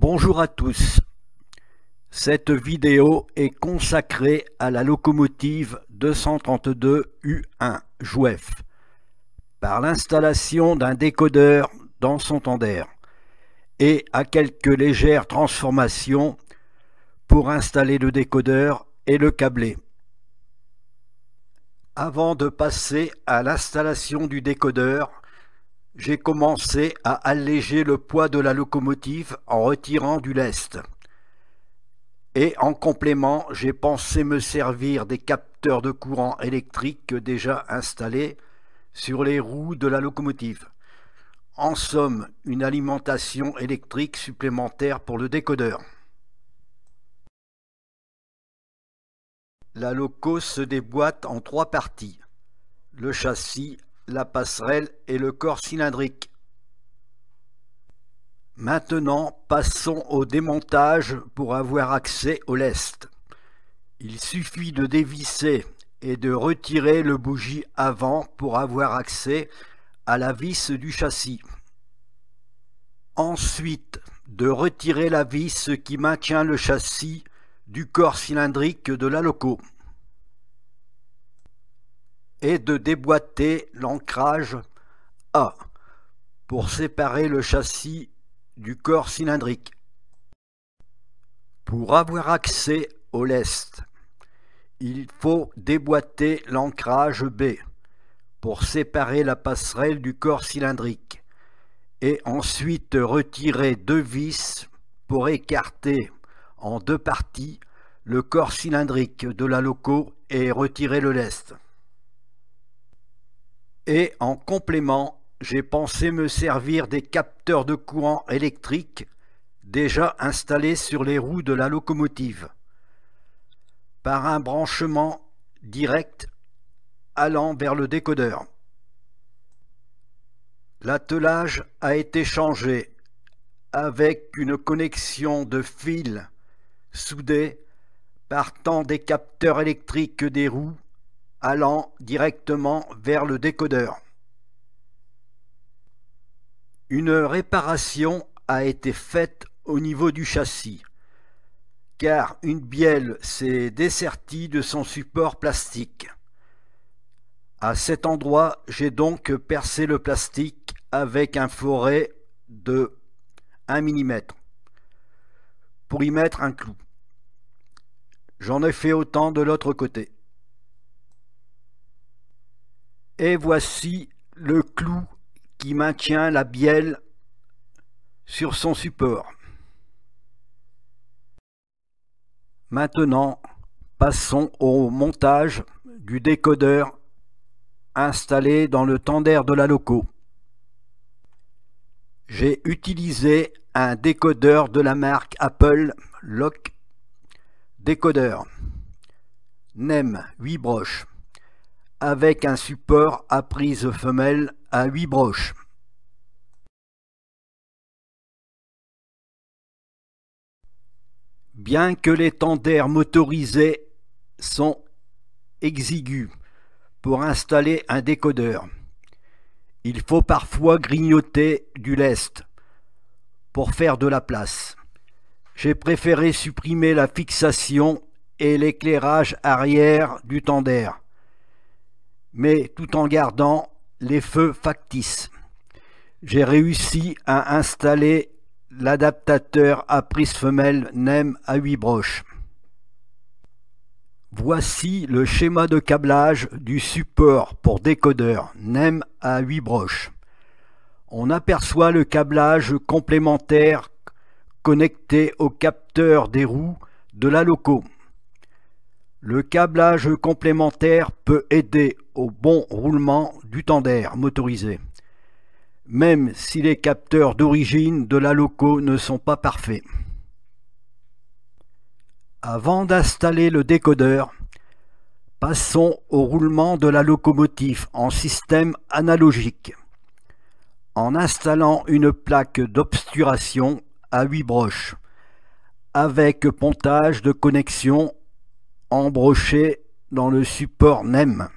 Bonjour à tous. Cette vidéo est consacrée à la locomotive 232 U1 Jouef par l'installation d'un décodeur dans son tender et à quelques légères transformations pour installer le décodeur et le câbler. Avant de passer à l'installation du décodeur, j'ai commencé à alléger le poids de la locomotive en retirant du lest. Et en complément, j'ai pensé me servir des capteurs de courant électrique déjà installés sur les roues de la locomotive. En somme, une alimentation électrique supplémentaire pour le décodeur. La loco se déboîte en trois parties: le châssis, la passerelle et le corps cylindrique. Maintenant, passons au démontage pour avoir accès au lest. Il suffit de dévisser et de retirer le bougie avant pour avoir accès à la vis du châssis. Ensuite, de retirer la vis qui maintient le châssis du corps cylindrique de la loco. Et de déboîter l'ancrage A pour séparer le châssis du corps cylindrique. Pour avoir accès au lest, il faut déboîter l'ancrage B pour séparer la passerelle du corps cylindrique et ensuite retirer deux vis pour écarter en deux parties le corps cylindrique de la loco et retirer le lest. Et en complément, j'ai pensé me servir des capteurs de courant électrique déjà installés sur les roues de la locomotive par un branchement direct allant vers le décodeur. L'attelage a été changé avec une connexion de fil soudé partant des capteurs électriques des roues allant directement vers le décodeur. Une réparation a été faite au niveau du châssis, car une bielle s'est dessertie de son support plastique. À cet endroit, j'ai donc percé le plastique avec un foret de 1 mm pour y mettre un clou. J'en ai fait autant de l'autre côté. Et voici le clou qui maintient la bielle sur son support. Maintenant, passons au montage du décodeur installé dans le tender de la loco. J'ai utilisé un décodeur de la marque Apple Lock Décodeur NEM 8 broches avec un support à prise femelle à 8 broches. Bien que les tenders motorisés sont exigus pour installer un décodeur, il faut parfois grignoter du lest pour faire de la place. J'ai préféré supprimer la fixation et l'éclairage arrière du tender, mais tout en gardant les feux factices. J'ai réussi à installer l'adaptateur à prise femelle NEM à 8 broches. Voici le schéma de câblage du support pour décodeur NEM à 8 broches. On aperçoit le câblage complémentaire connecté au capteur des roues de la loco. Le câblage complémentaire peut aider au bon roulement du tender motorisé, même si les capteurs d'origine de la loco ne sont pas parfaits. Avant d'installer le décodeur, passons au roulement de la locomotive en système analogique, en installant une plaque d'obturation à 8 broches, avec pontage de connexion embroché dans le support NEM.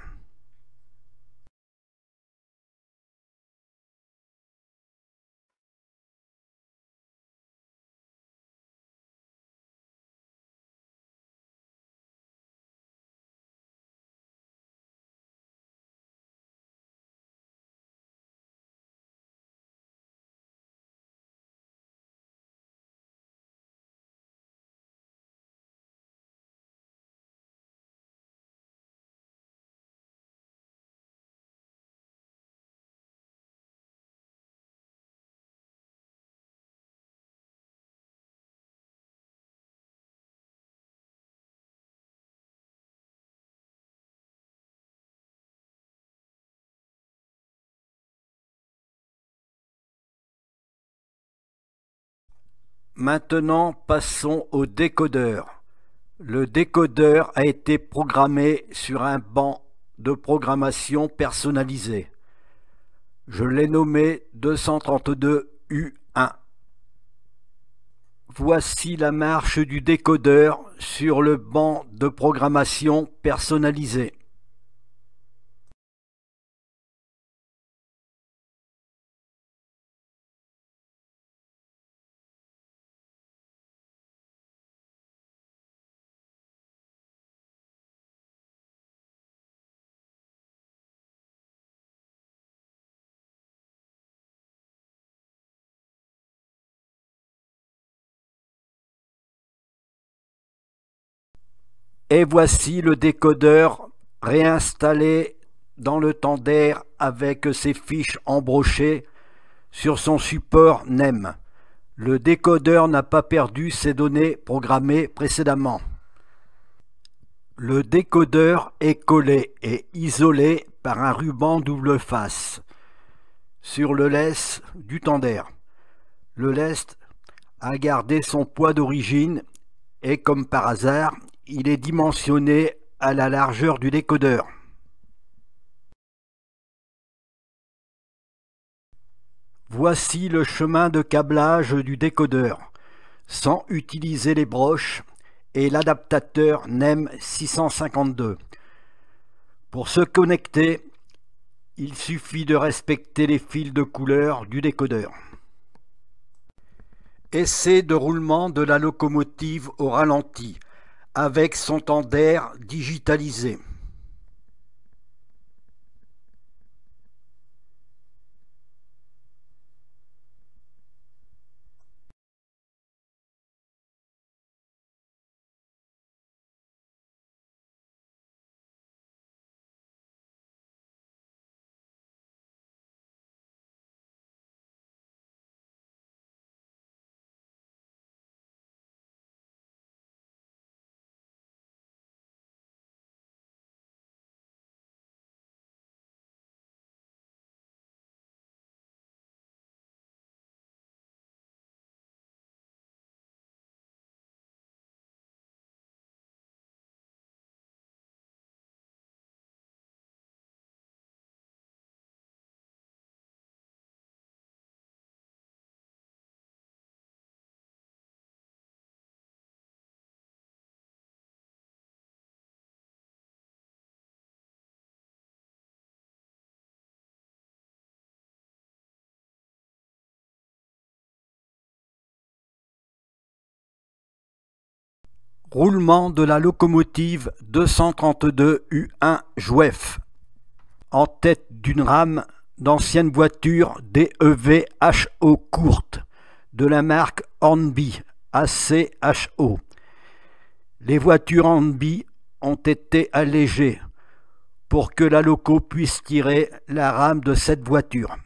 Maintenant, passons au décodeur. Le décodeur a été programmé sur un banc de programmation personnalisé. Je l'ai nommé 232U1. Voici la marche du décodeur sur le banc de programmation personnalisé. Et voici le décodeur réinstallé dans le Tandem avec ses fiches embrochées sur son support NEM. Le décodeur n'a pas perdu ses données programmées précédemment. Le décodeur est collé et isolé par un ruban double face sur le lest du Tandem. Le lest a gardé son poids d'origine et, comme par hasard, il est dimensionné à la largeur du décodeur. Voici le chemin de câblage du décodeur, sans utiliser les broches et l'adaptateur NEM 652. Pour se connecter, il suffit de respecter les fils de couleur du décodeur. Essai de roulement de la locomotive au ralenti, avec son Tandem digitalisé. Roulement de la locomotive 232U1 Jouef, en tête d'une rame d'ancienne voiture DEV-HO courte, de la marque Hornby ACHO. Les voitures Hornby ont été allégées pour que la loco puisse tirer la rame de cette voiture.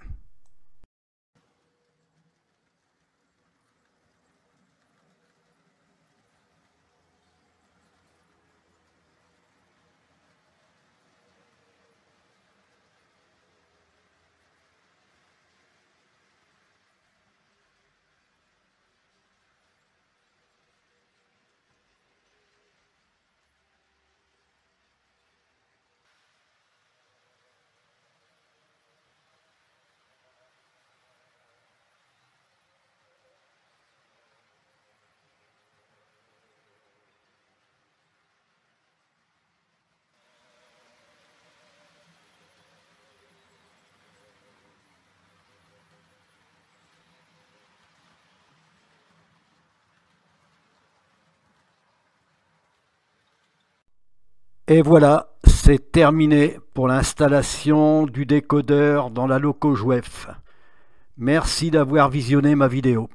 Et voilà, c'est terminé pour l'installation du décodeur dans la loco Jouef. Merci d'avoir visionné ma vidéo.